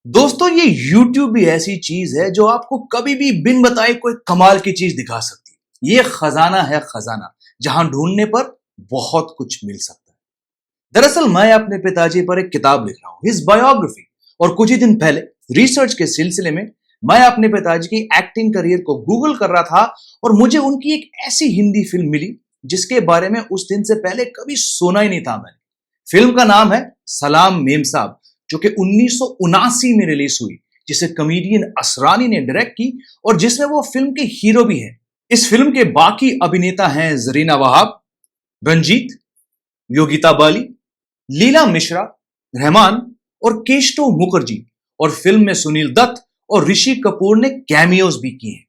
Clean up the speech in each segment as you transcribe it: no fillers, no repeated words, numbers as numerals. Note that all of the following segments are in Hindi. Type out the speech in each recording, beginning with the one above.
दोस्तों ये YouTube भी ऐसी चीज है जो आपको कभी भी बिन बताए कोई कमाल की चीज दिखा सकती है। ये खजाना है खजाना, जहां ढूंढने पर बहुत कुछ मिल सकता है। दरअसल मैं अपने पिताजी पर एक किताब लिख रहा हूं, हिज बायोग्राफी। और कुछ ही दिन पहले रिसर्च के सिलसिले में मैं अपने पिताजी की एक्टिंग करियर को गूगल कर रहा था और मुझे उनकी एक ऐसी हिंदी फिल्म मिली जिसके बारे में उस दिन से पहले कभी सुना ही नहीं था मैंने। फिल्म का नाम है सलाम मेम साहब, जो कि 1979 में रिलीज हुई, जिसे कॉमेडियन असरानी ने डायरेक्ट की और जिसमें वो फिल्म के हीरो भी हैं। इस फिल्म के बाकी अभिनेता हैं जरीना वहाब, रंजीत, योगिता बाली, लीला मिश्रा, रहमान और केशव मुखर्जी। और फिल्म में सुनील दत्त और ऋषि कपूर ने कैमियोज भी किए हैं।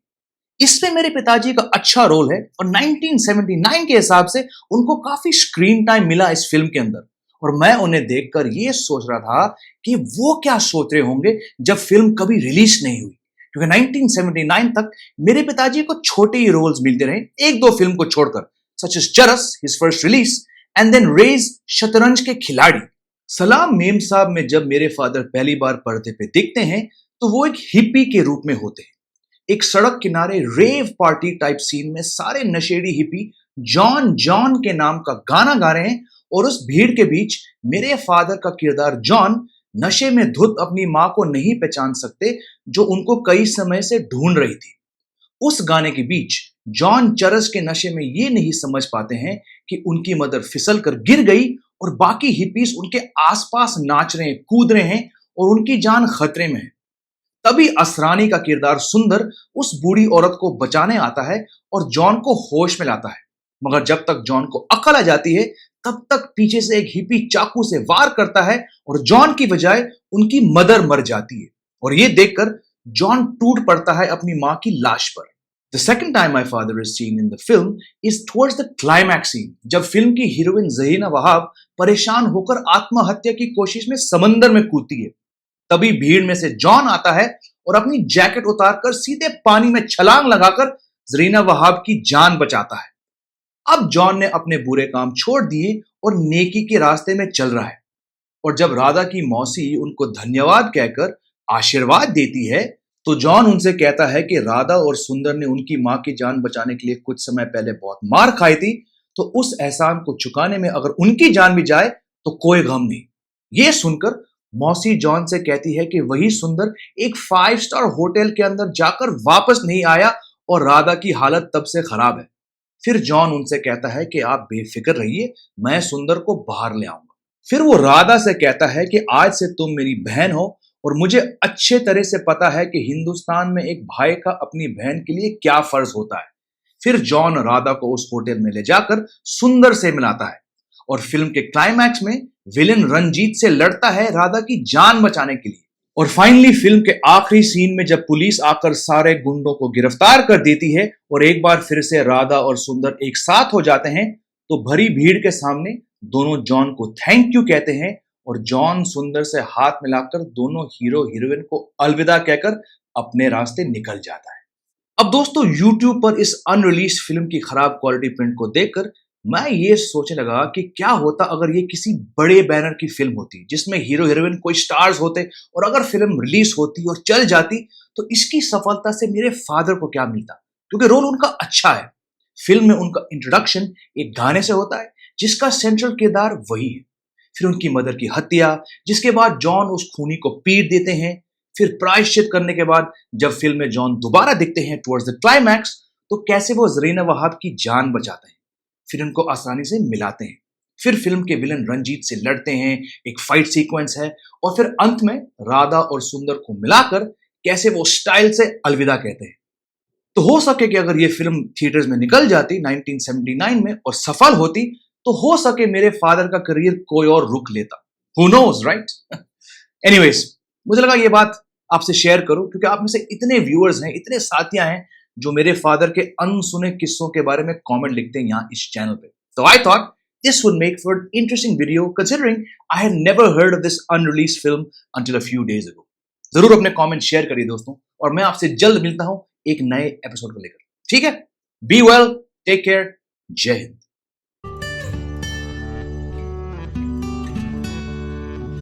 इसमें मेरे पिताजी का अच्छा रोल है और 1979 के हिसाब से उनको काफी स्क्रीन टाइम मिला इस फिल्म के अंदर। और मैं उन्हें देखकर ये सोच रहा था कि वो क्या सोच रहे होंगे जब फिल्म कभी रिलीज नहीं हुई, क्योंकि 1979 तक मेरे पिताजी को छोटे ही रोल्स मिलते रहे, एक दो फिल्म को छोड़कर, such as Charas his first release and then rage Shatranj Ke खिलाड़ी। सलाम मेम साहब में जब मेरे फादर पहली बार पर्दे पे दिखते हैं तो वो एक हिप्पी के रूप में होते हैं। एक सड़क किनारे रेव पार्टी टाइप सीन में सारे नशेड़ी हिप्पी जॉन जॉन के नाम का गाना गा रहे हैं और उस भीड़ के बीच मेरे फादर का किरदार जॉन नशे में धुत अपनी मां को नहीं पहचान सकते, जो उनको कई समय से ढूंढ रही थी। उस गाने के बीच जॉन चरस के नशे में ये नहीं समझ पाते हैं कि उनकी मदर फिसल कर गिर गई और बाकी हिप्पीज उनके आसपास नाच रहे हैं, कूद रहे हैं और उनकी जान खतरे में है। तभी असरानी का किरदार सुंदर उस बूढ़ी औरत को बचाने आता है और जॉन को होश में लाता है। मगर जब तक जॉन को अकल आ जाती है तब तक पीछे से एक हिप्पी चाकू से वार करता है और जॉन की बजाय उनकी मदर मर जाती है। और यह देखकर जॉन टूट पड़ता है अपनी मां की लाश पर। The second time my father is seen in the film is towards the climax scene, जब फिल्म की हीरोइन जरीना वहाब परेशान होकर आत्महत्या की कोशिश में समंदर में कूदती है। तभी भीड़ में से जॉन आता है और अपनी जैकेट उतारकर सीधे पानी में छलांग लगाकर जरीना वहाब की जान बचाता है। अब जॉन ने अपने बुरे काम छोड़ दिए और नेकी के रास्ते में चल रहा है। और जब राधा की मौसी उनको धन्यवाद कहकर आशीर्वाद देती है तो जॉन उनसे कहता है कि राधा और सुंदर ने उनकी मां की जान बचाने के लिए कुछ समय पहले बहुत मार खाई थी, तो उस एहसान को चुकाने में अगर उनकी जान भी जाए तो कोई गम नहीं। यह सुनकर मौसी जॉन से कहती है कि वही सुंदर एक 5 स्टार होटल के अंदर जाकर वापस नहीं आया और राधा की हालत तब से खराब है। फिर जॉन उनसे कहता है कि आप बेफिक्र रहिए, मैं सुंदर को बाहर ले आऊंगा। फिर वो राधा से कहता है कि आज से तुम मेरी बहन हो और मुझे अच्छे तरह से पता है कि हिंदुस्तान में एक भाई का अपनी बहन के लिए क्या फर्ज होता है। फिर जॉन राधा को उस होटल में ले जाकर सुंदर से मिलाता है और फिल्म के क्लाइमैक्स में विलेन रंजीत से लड़ता है राधा की जान बचाने के लिए। और फाइनली फिल्म के आखिरी सीन में जब पुलिस आकर सारे गुंडों को गिरफ्तार कर देती है और एक बार फिर से राधा और सुंदर एक साथ हो जाते हैं, तो भरी भीड़ के सामने दोनों जॉन को थैंक यू कहते हैं और जॉन सुंदर से हाथ मिलाकर दोनों हीरो हीरोइन को अलविदा कहकर अपने रास्ते निकल जाता है। अब दोस्तों YouTube पर इस अनरिलीज फिल्म की खराब क्वालिटी प्रिंट को देखकर मैं ये सोचने लगा कि क्या होता अगर ये किसी बड़े बैनर की फिल्म होती जिसमें हीरो हीरोइन कोई स्टार्स होते, और अगर फिल्म रिलीज होती और चल जाती तो इसकी सफलता से मेरे फादर को क्या मिलता, क्योंकि रोल उनका अच्छा है। फिल्म में उनका इंट्रोडक्शन एक गाने से होता है जिसका सेंट्रल किरदार वही है। फिर उनकी मदर की हत्या, जिसके बाद जॉन उस खूनी को पीट देते हैं। फिर प्रायश्चित करने के बाद जब फिल्म में जॉन दोबारा दिखते हैं टुवर्ड्स द क्लाइमैक्स, तो कैसे वो जरीना वहाब की जान बचाते हैं, फिर उनको आसानी से मिलाते हैं। फिर फिल्म के विलन रंजीत से लड़ते हैं, एक फाइट सीक्वेंस है और फिर अंत में राधा और सुंदर को मिलाकर कैसे वो स्टाइल से अलविदा कहते हैं। तो हो सके कि अगर ये फिल्म थिएटर्स में निकल जाती 1979 में और सफल होती तो हो सके मेरे फादर का करियर कोई और रुक लेता। Who knows, right? Anyways, मुझे लगा ये बात आपसे शेयर करूं क्योंकि आप में से इतने व्यूअर्स हैं, इतने साथियां हैं जो मेरे फादर के अनसुने किस्सों के बारे में कमेंट लिखते हैं यहाँ इस चैनल पे। तो I thought this would make for an interesting video considering I had never heard of this unreleased film until a few days ago. जरूर अपने कमेंट शेयर करिए दोस्तों, और मैं आपसे जल्द मिलता हूं एक नए एपिसोड को लेकर। ठीक है, बी वेल, टेक केयर, जय हिंद।